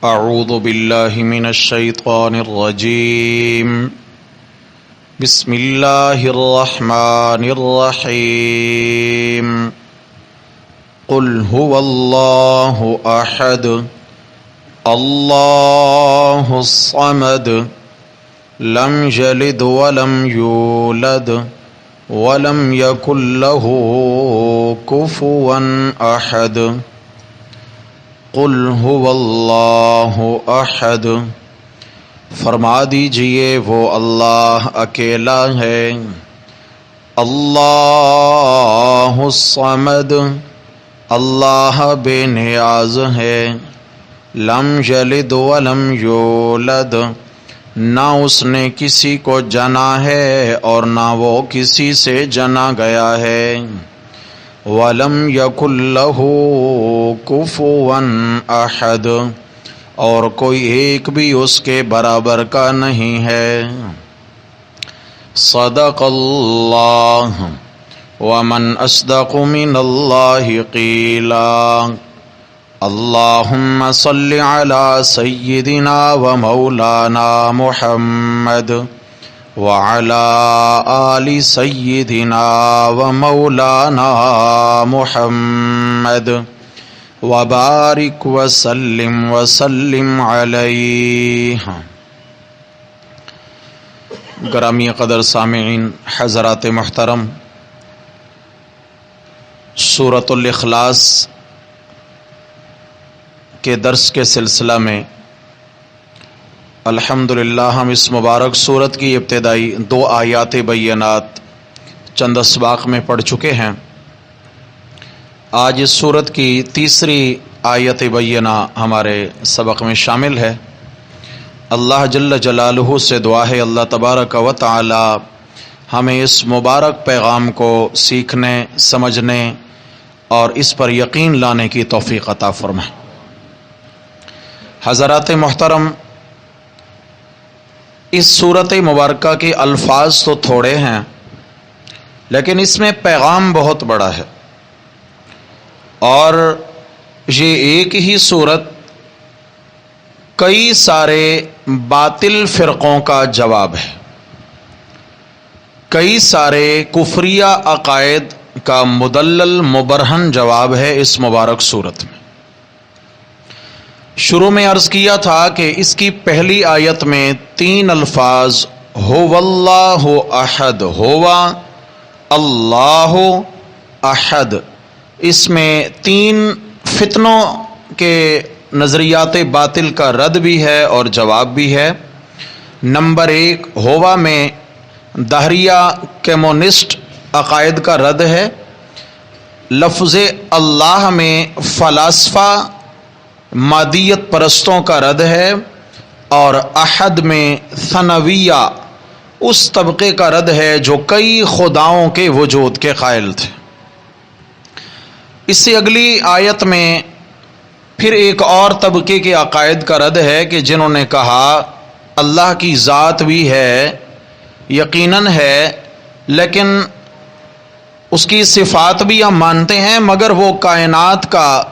اعوذ باللہ من الشیطان الرجیم بسم اللہ الرحمن الرحیم قل هو اللہ احد اللہ الصمد لم یلد ولم یولد ولم یکن له کفوا احد قل هو اللہ احد، فرما دیجئے وہ اللہ اکیلا ہے، اللہ الصمد، اللہ بے نیاز ہے، لم یلد ولم یولد، نہ اس نے کسی کو جنا ہے اور نہ وہ کسی سے جنا گیا ہے، وَلَمْ يَكُنْ لَهُ كُفُوًا أَحَدٌ، اور کوئی ایک بھی اس کے برابر کا نہیں ہے۔ صدق اللہ، ومن اصدق من اللہ قیلا۔ اللہم صل علی سیدنا و مولانا محمد وعلى آل سیدنا و مولانا محمد وبارک وسلم علیہ۔ گرامی قدر سامعین حضرات محترم، سورۃ الاخلاص کے درس کے سلسلہ میں الحمدللہ ہم اس مبارک سورت کی ابتدائی 2 آیات بینات چند اسباق میں پڑھ چکے ہیں۔ آج اس سورت کی تیسری آیت بینہ ہمارے سبق میں شامل ہے۔ اللہ جل جلالہ سے دعا ہے اللہ تبارک و تعالی ہمیں اس مبارک پیغام کو سیکھنے، سمجھنے اور اس پر یقین لانے کی توفیق عطا فرمائے۔ حضرات محترم، اس صورت مبارکہ کے الفاظ تو تھوڑے ہیں لیکن اس میں پیغام بہت بڑا ہے، اور یہ ایک ہی صورت کئی سارے باطل فرقوں کا جواب ہے، کئی سارے کفریہ عقائد کا مدلل مبرہن جواب ہے اس مبارک صورت میں۔ شروع میں عرض کیا تھا کہ اس کی پہلی آیت میں 3 الفاظ هو اللہ احد، ہوا اللہ احد، اس میں 3 فتنوں کے نظریات باطل کا رد بھی ہے اور جواب بھی ہے۔ نمبر 1 ہوا میں دہریہ کمیونسٹ عقائد کا رد ہے، لفظ اللہ میں فلاسفہ مادیت پرستوں کا رد ہے، اور احد میں ثنویہ اس طبقے کا رد ہے جو کئی خداؤں کے وجود کے قائل تھے۔ اس سے اگلی آیت میں پھر ایک اور طبقے کے عقائد کا رد ہے کہ جنہوں نے کہا اللہ کی ذات بھی ہے، یقیناً ہے، لیکن اس کی صفات بھی ہم مانتے ہیں، مگر وہ کائنات کا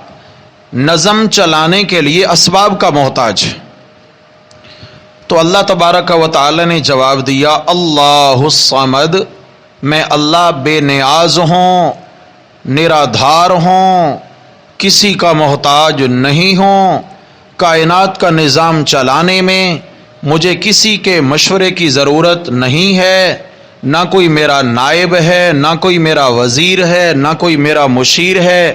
نظم چلانے کے لیے اسباب کا محتاج ہے۔ تو اللہ تبارک و تعالی نے جواب دیا اللہ الصمد، میں اللہ بے نیاز ہوں، نرادھار ہوں، کسی کا محتاج نہیں ہوں، کائنات کا نظام چلانے میں مجھے کسی کے مشورے کی ضرورت نہیں ہے، نہ کوئی میرا نائب ہے، نہ کوئی میرا وزیر ہے، نہ کوئی میرا مشیر ہے،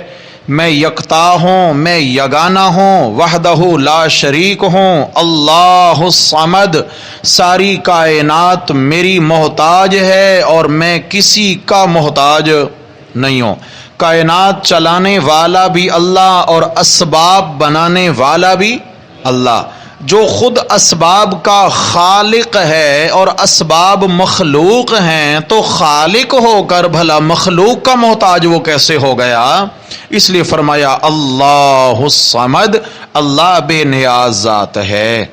میں یکتا ہوں، میں یگانہ ہوں، وحدہ لا شریک ہوں، اللہ الصمد، ساری کائنات میری محتاج ہے اور میں کسی کا محتاج نہیں ہوں۔ کائنات چلانے والا بھی اللہ اور اسباب بنانے والا بھی اللہ، جو خود اسباب کا خالق ہے اور اسباب مخلوق ہیں، تو خالق ہو کر بھلا مخلوق کا محتاج وہ کیسے ہو گیا؟ اس لیے فرمایا اللہ الصمد، اللہ بے نیاز ذات ہے۔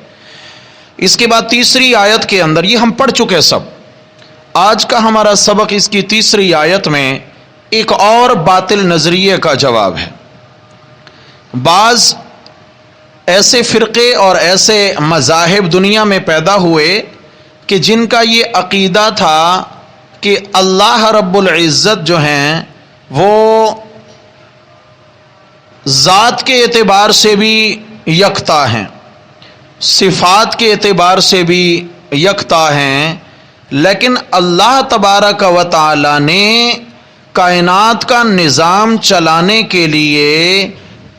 اس کے بعد تیسری آیت کے اندر، یہ ہم پڑھ چکے سب، آج کا ہمارا سبق اس کی تیسری آیت میں ایک اور باطل نظریے کا جواب ہے۔ بعض ایسے فرقے اور ایسے مذاہب دنیا میں پیدا ہوئے کہ جن کا یہ عقیدہ تھا کہ اللہ رب العزت جو ہیں وہ ذات کے اعتبار سے بھی یکتا ہیں، صفات کے اعتبار سے بھی یکتا ہیں، لیکن اللہ تبارک و تعالی نے کائنات کا نظام چلانے کے لیے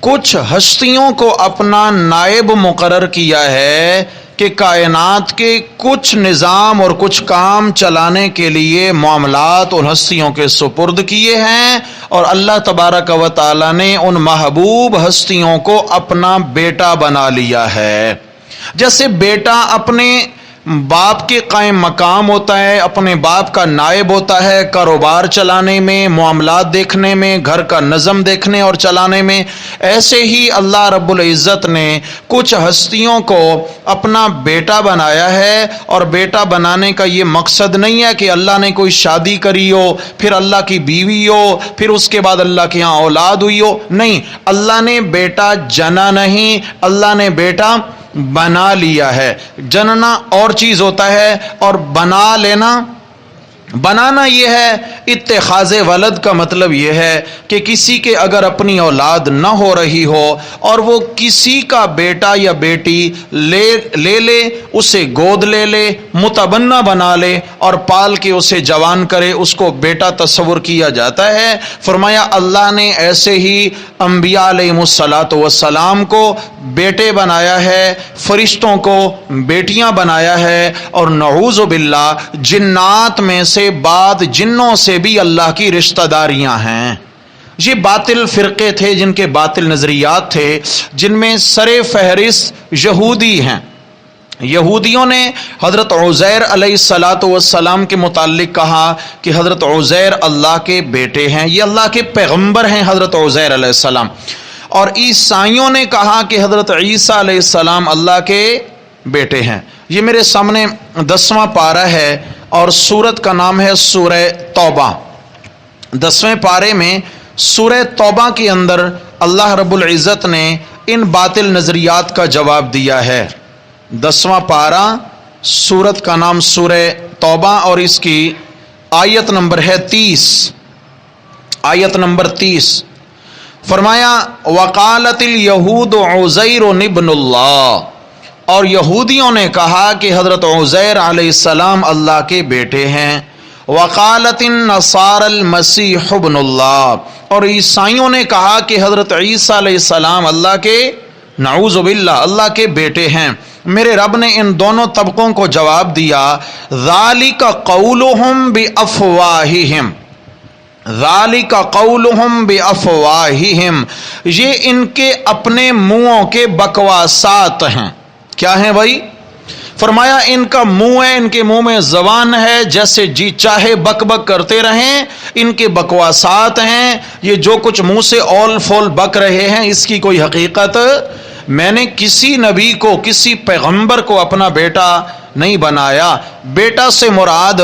کچھ ہستیوں کو اپنا نائب مقرر کیا ہے کہ کائنات کے کچھ نظام اور کچھ کام چلانے کے لیے معاملات ان ہستیوں کے سپرد کیے ہیں، اور اللہ تبارک و تعالی نے ان محبوب ہستیوں کو اپنا بیٹا بنا لیا ہے۔ جیسے بیٹا اپنے باپ کے قائم مقام ہوتا ہے، اپنے باپ کا نائب ہوتا ہے کاروبار چلانے میں، معاملات دیکھنے میں، گھر کا نظم دیکھنے اور چلانے میں، ایسے ہی اللہ رب العزت نے کچھ ہستیوں کو اپنا بیٹا بنایا ہے۔ اور بیٹا بنانے کا یہ مقصد نہیں ہے کہ اللہ نے کوئی شادی کری ہو، پھر اللہ کی بیوی ہو، پھر اس کے بعد اللہ کے ہاں اولاد ہوئی ہو، نہیں، اللہ نے بیٹا جنا نہیں، اللہ نے بیٹا بنا لیا ہے۔ جننا اور چیز ہوتا ہے اور بنانا یہ ہے۔ اتخاذ ولد کا مطلب یہ ہے کہ کسی کے اگر اپنی اولاد نہ ہو رہی ہو اور وہ کسی کا بیٹا یا بیٹی لے اسے گود لے متبنہ بنا لے اور پال کے اسے جوان کرے، اس کو بیٹا تصور کیا جاتا ہے۔ فرمایا اللہ نے ایسے ہی انبیاء علیہ الصلاۃ والسلام کو بیٹے بنایا ہے، فرشتوں کو بیٹیاں بنایا ہے، اور نعوذ باللہ جنات میں سے بعد جنوں سے بھی اللہ کی رشتہ داریاں ہیں۔ یہ باطل فرقے تھے جن کے باطل نظریات تھے، جن میں سر فہرست یہودی ہیں۔ یہودیوں نے حضرت عزیر علیہ الصلاۃ والسلام کے متعلق کہا کہ حضرت عزیر اللہ کے بیٹے ہیں، یہ اللہ کے پیغمبر ہیں حضرت عزیر علیہ السلام۔ اور عیسائیوں نے کہا کہ حضرت عیسیٰ علیہ السلام اللہ کے بیٹے ہیں۔ یہ میرے سامنے 10واں پارہ ہے اور سورت کا نام ہے سورہ توبہ۔ 10ویں پارے میں سورہ توبہ کے اندر اللہ رب العزت نے ان باطل نظریات کا جواب دیا ہے۔ 10واں پارہ، سورت کا نام سورہ توبہ، اور اس کی آیت نمبر ہے 30۔ آیت نمبر 30 فرمایا وقالت الیہود عزیر ابن اللہ، اور یہودیوں نے کہا کہ حضرت عزیر علیہ السلام اللہ کے بیٹے ہیں۔ وقالت النصارى المسیح ابن اللہ، اور عیسائیوں نے کہا کہ حضرت عیسیٰ علیہ السلام اللہ کے نعوذ باللہ اللہ کے بیٹے ہیں۔ میرے رب نے ان دونوں طبقوں کو جواب دیا ذالک قولہم بافواہہم، ذالک قولہم بافواہہم، یہ ان کے اپنے منہوں کے بکواسات ہیں۔ کیا ہیں بھائی؟ فرمایا ان کا منہ ہے، ان کے منہ میں زبان ہے، جیسے جی چاہے بک بک کرتے رہیں، ان کے بکواسات ہیں، یہ جو کچھ منہ سے اول فول بک رہے ہیں اس کی کوئی حقیقت۔ میں نے کسی نبی کو، کسی پیغمبر کو اپنا بیٹا نہیں بنایا۔ بیٹا سے مراد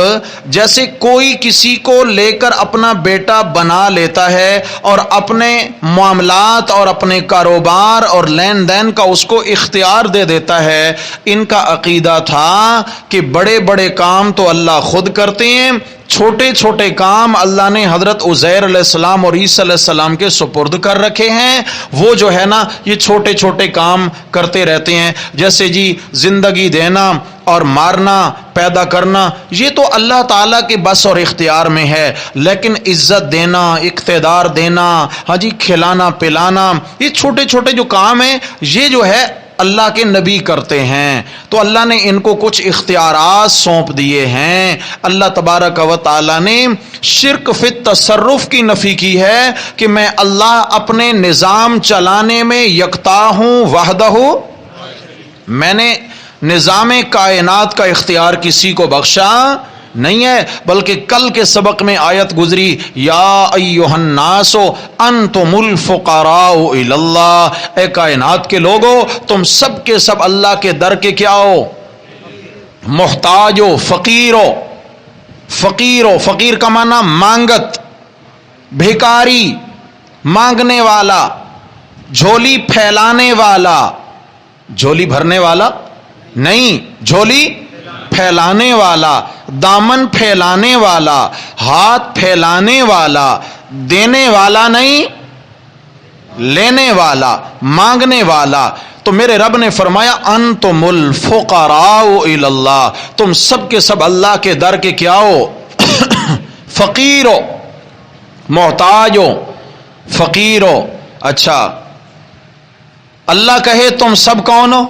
جیسے کوئی کسی کو لے کر اپنا بیٹا بنا لیتا ہے اور اپنے معاملات اور اپنے کاروبار اور لین دین کا اس کو اختیار دے دیتا ہے۔ ان کا عقیدہ تھا کہ بڑے بڑے کام تو اللہ خود کرتے ہیں، چھوٹے چھوٹے کام اللہ نے حضرت عزیر علیہ السلام اور عیسیٰ علیہ السلام کے سپرد کر رکھے ہیں۔ وہ جو ہے نا یہ چھوٹے چھوٹے کام کرتے رہتے ہیں، جیسے جی زندگی دینا اور مارنا، پیدا کرنا، یہ تو اللہ تعالیٰ کے بس اور اختیار میں ہے، لیکن عزت دینا، اقتدار دینا، ہاں جی کھلانا پلانا، یہ چھوٹے چھوٹے جو کام ہیں یہ جو ہے اللہ کے نبی کرتے ہیں۔ تو اللہ نے ان کو کچھ اختیارات سونپ دیے ہیں۔ اللہ تبارک و تعالیٰ نے شرک فی التصرف کی نفی کی ہے کہ میں اللہ اپنے نظام چلانے میں یکتا ہوں وحدہ، میں نے نظام کائنات کا اختیار کسی کو بخشا نہیں ہے، بلکہ کل کے سبق میں آیت گزری یا ایھا الناس انتم الفقراء الی اللہ، اے کائنات کے لوگو تم سب کے سب اللہ کے در کے کیا ہو؟ محتاج ہو، فقیر ہو۔ فقیر ہو، فقیر کا معنی مانگت، بھکاری، مانگنے والا، جھولی پھیلانے والا، جھولی بھرنے والا نہیں، جھولی پھیلانے والا، دامن پھیلانے والا، ہاتھ پھیلانے والا، دینے والا نہیں، لینے والا، مانگنے والا۔ تو میرے رب نے فرمایا انتم الفقراء الی اللہ، تم سب کے سب اللہ کے در کے کیا ہو؟ فقیر ہو، محتاج ہو، فقیر ہو۔ اچھا، اللہ کہے تم سب کون ہو؟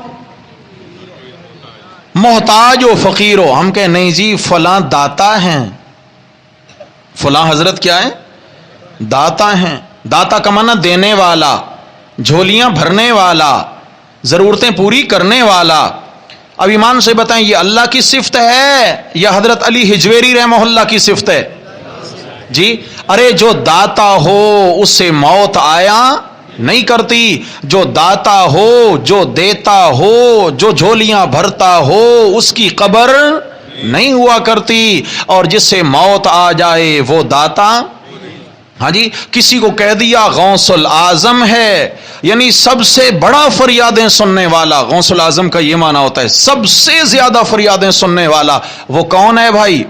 محتاج ہو، فقیر ہو۔ ہم کہیں نہیں جی فلاں داتا ہیں، فلاں حضرت کیا ہے؟ داتا ہیں۔ داتا کا معنی دینے والا، جھولیاں بھرنے والا، ضرورتیں پوری کرنے والا۔ اب ایمان سے بتائیں یہ اللہ کی صفت ہے یا حضرت علی ہجویری رحمہ اللہ کی صفت ہے؟ جی ارے جو داتا ہو اس سے موت آیا نہیں کرتی، جو داتا ہو، جو دیتا ہو، جو جھولیاں بھرتا ہو، اس کی قبر نہیں ہوا کرتی، اور جس سے موت آ جائے وہ داتا۔ ہاں جی، کسی کو کہہ دیا غوث العظم ہے، یعنی سب سے بڑا فریادیں سننے والا۔ غوث العظم کا یہ معنی ہوتا ہے سب سے زیادہ فریادیں سننے والا۔ وہ کون ہے بھائی؟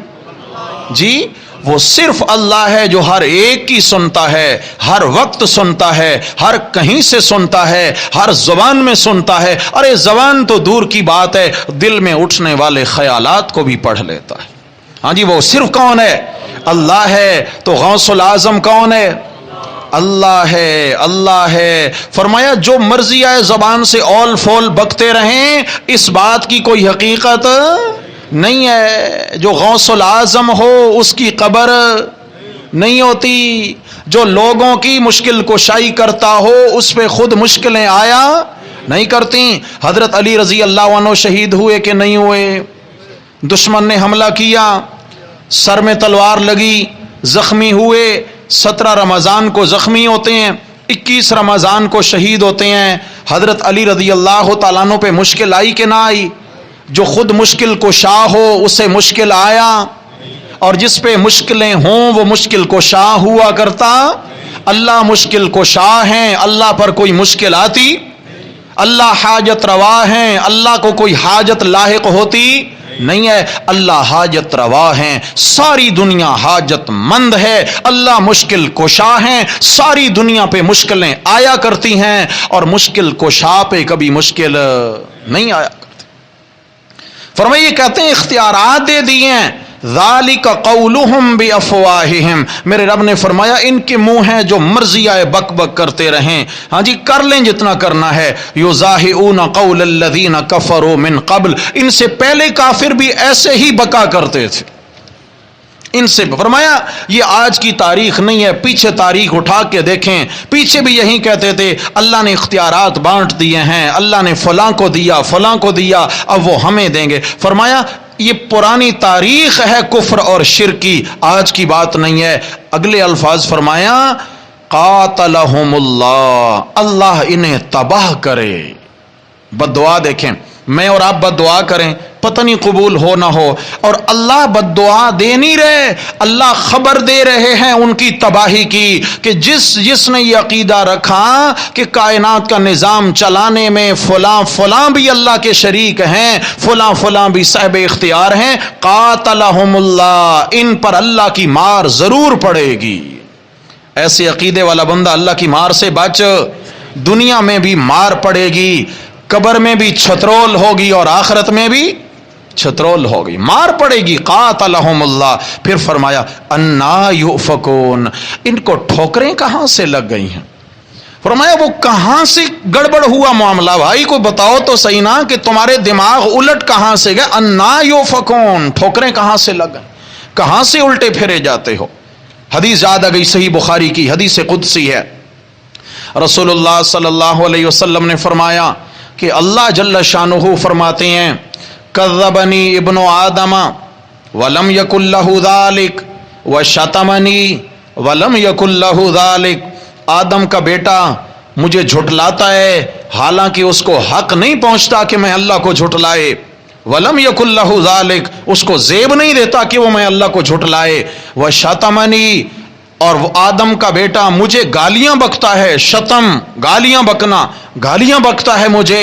جی وہ صرف اللہ ہے جو ہر ایک کی سنتا ہے، ہر وقت سنتا ہے، ہر کہیں سے سنتا ہے، ہر زبان میں سنتا ہے۔ ارے زبان تو دور کی بات ہے، دل میں اٹھنے والے خیالات کو بھی پڑھ لیتا ہے۔ ہاں جی، وہ صرف کون ہے؟ اللہ ہے۔ تو غوث العظم کون ہے؟ اللہ ہے، اللہ ہے۔ فرمایا جو مرضی آئے زبان سے اول فول بکتے رہیں، اس بات کی کوئی حقیقت نہیں ہے۔ جو غوث العظم ہو اس کی قبر نہیں ہوتی، جو لوگوں کی مشکل کشائی کرتا ہو اس پہ خود مشکلیں آیا نہیں کرتی۔ حضرت علی رضی اللہ عنہ شہید ہوئے کہ نہیں ہوئے؟ دشمن نے حملہ کیا، سر میں تلوار لگی، زخمی ہوئے۔ 17 رمضان کو زخمی ہوتے ہیں، 21 رمضان کو شہید ہوتے ہیں۔ حضرت علی رضی اللہ تعالیٰ عنہ پہ مشکل آئی کہ نہ آئی؟ جو خود مشکل کشا ہو اسے مشکل آیا، اور جس پہ مشکلیں ہوں وہ مشکل کشا ہوا کرتا۔ اللہ مشکل کشا ہیں، اللہ پر کوئی مشکل آتی؟ اللہ حاجت روا ہیں، اللہ کو کوئی حاجت لاحق ہوتی نہیں ہے۔ اللہ حاجت روا ہیں، ساری دنیا حاجت مند ہے۔ اللہ مشکل کشا ہیں، ساری دنیا پہ مشکلیں آیا کرتی ہیں، اور مشکل کشا پہ کبھی مشکل نہیں آیا کرتی۔ فرمائیے، یہ کہتے ہیں اختیارات دے دیے ہیں۔ ذالک قولہم بافواہہم، میرے رب نے فرمایا ان کے منہ ہیں جو مرضی آئے بک بک کرتے رہیں، ہاں جی کر لیں جتنا کرنا ہے۔ یضاہئون قول الذین کفروا من قبل، ان سے پہلے کافر بھی ایسے ہی بکا کرتے تھے۔ ان سے فرمایا یہ آج کی تاریخ نہیں ہے، پیچھے تاریخ اٹھا کے دیکھیں، پیچھے بھی یہی کہتے تھے اللہ نے اختیارات بانٹ دیے ہیں، اللہ نے فلاں کو دیا، فلاں کو دیا، اب وہ ہمیں دیں گے۔ فرمایا یہ پرانی تاریخ ہے کفر اور شرک کی، آج کی بات نہیں ہے۔ اگلے الفاظ فرمایا قاتلہم اللہ، اللہ انہیں تباہ کرے۔ بد دعا دیکھیں، میں اور آپ بد دعا کریں، پتہ نہیں قبول ہو نہ ہو، اور اللہ بد دعا دے نہیں رہے، اللہ خبر دے رہے ہیں ان کی تباہی کی، کہ جس نے یہ عقیدہ رکھا کہ کائنات کا نظام چلانے میں فلاں فلاں بھی اللہ کے شریک ہیں، فلاں فلاں بھی صاحب اختیار ہیں، قاتلہم اللہ، ان پر اللہ کی مار ضرور پڑے گی۔ ایسے عقیدے والا بندہ اللہ کی مار سے بچ، دنیا میں بھی مار پڑے گی، قبر میں بھی چھترول ہوگی، اور آخرت میں بھی چھترول ہوگی، مار پڑے گی۔ قاتلہم اللہ۔ پھر فرمایا انا یؤفکون، ان کو ٹھوکریں کہاں سے لگ گئی ہیں؟ فرمایا وہ کہاں سے گڑبڑ ہوا معاملہ، بھائی کو بتاؤ تو صحیح نا کہ تمہارے دماغ الٹ کہاں سے گئے؟ انا یؤفکون، ٹھوکریں کہاں سے لگ گئیں، کہاں سے الٹے پھرے جاتے ہو؟ حدیث یاد آ گئی، صحیح بخاری کی حدیث قدسی ہے۔ رسول اللہ صلی اللہ علیہ وسلم نے فرمایا کہ اللہ جل شانہ فرماتے ہیں کذبنی ابن آدم ولم یکن لہ ذالک وشتمنی ولم یکن لہ ذالک، آدم کا بیٹا مجھے جھٹلاتا ہے حالانکہ اس کو حق نہیں پہنچتا کہ میں اللہ کو جھٹلائے، ولم یکن لہ ذالک، اس کو زیب نہیں دیتا کہ وہ میں اللہ کو جھٹلائے، وشتمنی، اور وہ آدم کا بیٹا مجھے گالیاں بکتا ہے، شتم گالیاں بکنا، گالیاں بکتا ہے مجھے،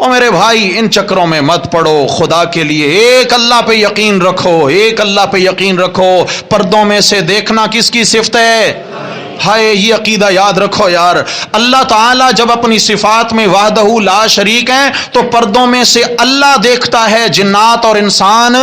او میرے بھائی ان چکروں میں مت پڑو، خدا کے لیے ایک اللہ پہ یقین رکھو، ایک اللہ پہ یقین رکھو۔ پردوں میں سے دیکھنا کس کی صفت ہے؟ ہائے یہ عقیدہ یاد رکھو یار، اللہ تعالیٰ جب اپنی صفات میں وحدہ لا شریک ہیں تو پردوں میں سے اللہ دیکھتا ہے، جنات اور انسان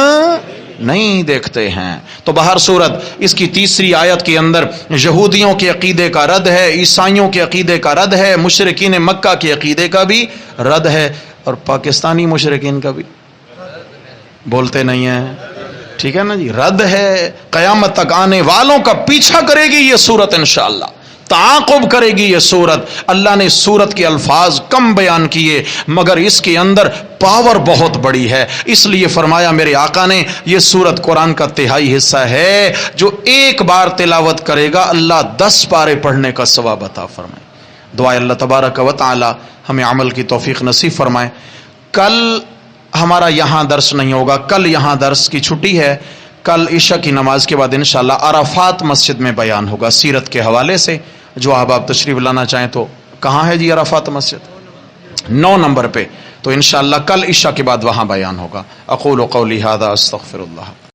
نہیں دیکھتے ہیں۔ تو بہر صورت اس کی تیسری آیت کے اندر یہودیوں کے عقیدے کا رد ہے، عیسائیوں کے عقیدے کا رد ہے، مشرکین مکہ کے عقیدے کا بھی رد ہے، اور پاکستانی مشرکین کا بھی بولتے نہیں ہیں، ٹھیک ہے نا جی، رد ہے۔ قیامت تک آنے والوں کا پیچھا کرے گی یہ سورت، انشاءاللہ تعاقب کرے گی یہ سورت۔ اللہ نے سورت کے الفاظ کم بیان کیے مگر اس کے اندر پاور بہت بڑی ہے، اس لیے فرمایا میرے آقا نے یہ سورت قرآن کا تہائی حصہ ہے، جو ایک بار تلاوت کرے گا اللہ 10 پارے پڑھنے کا ثواب عطا فرمائے۔ دعائے اللہ تبارک و تعالی ہمیں عمل کی توفیق نصیب فرمائے۔ کل ہمارا یہاں درس نہیں ہوگا، کل یہاں درس کی چھٹی ہے، کل عشاء کی نماز کے بعد انشاءاللہ عرفات مسجد میں بیان ہوگا سیرت کے حوالے سے۔ جو آپ تشریف لانا چاہیں تو کہاں ہے جی عرفات مسجد؟ 9 نمبر پہ، تو انشاءاللہ کل عشاء کے بعد وہاں بیان ہوگا۔ اقول قولی ھذا استغفر اللہ۔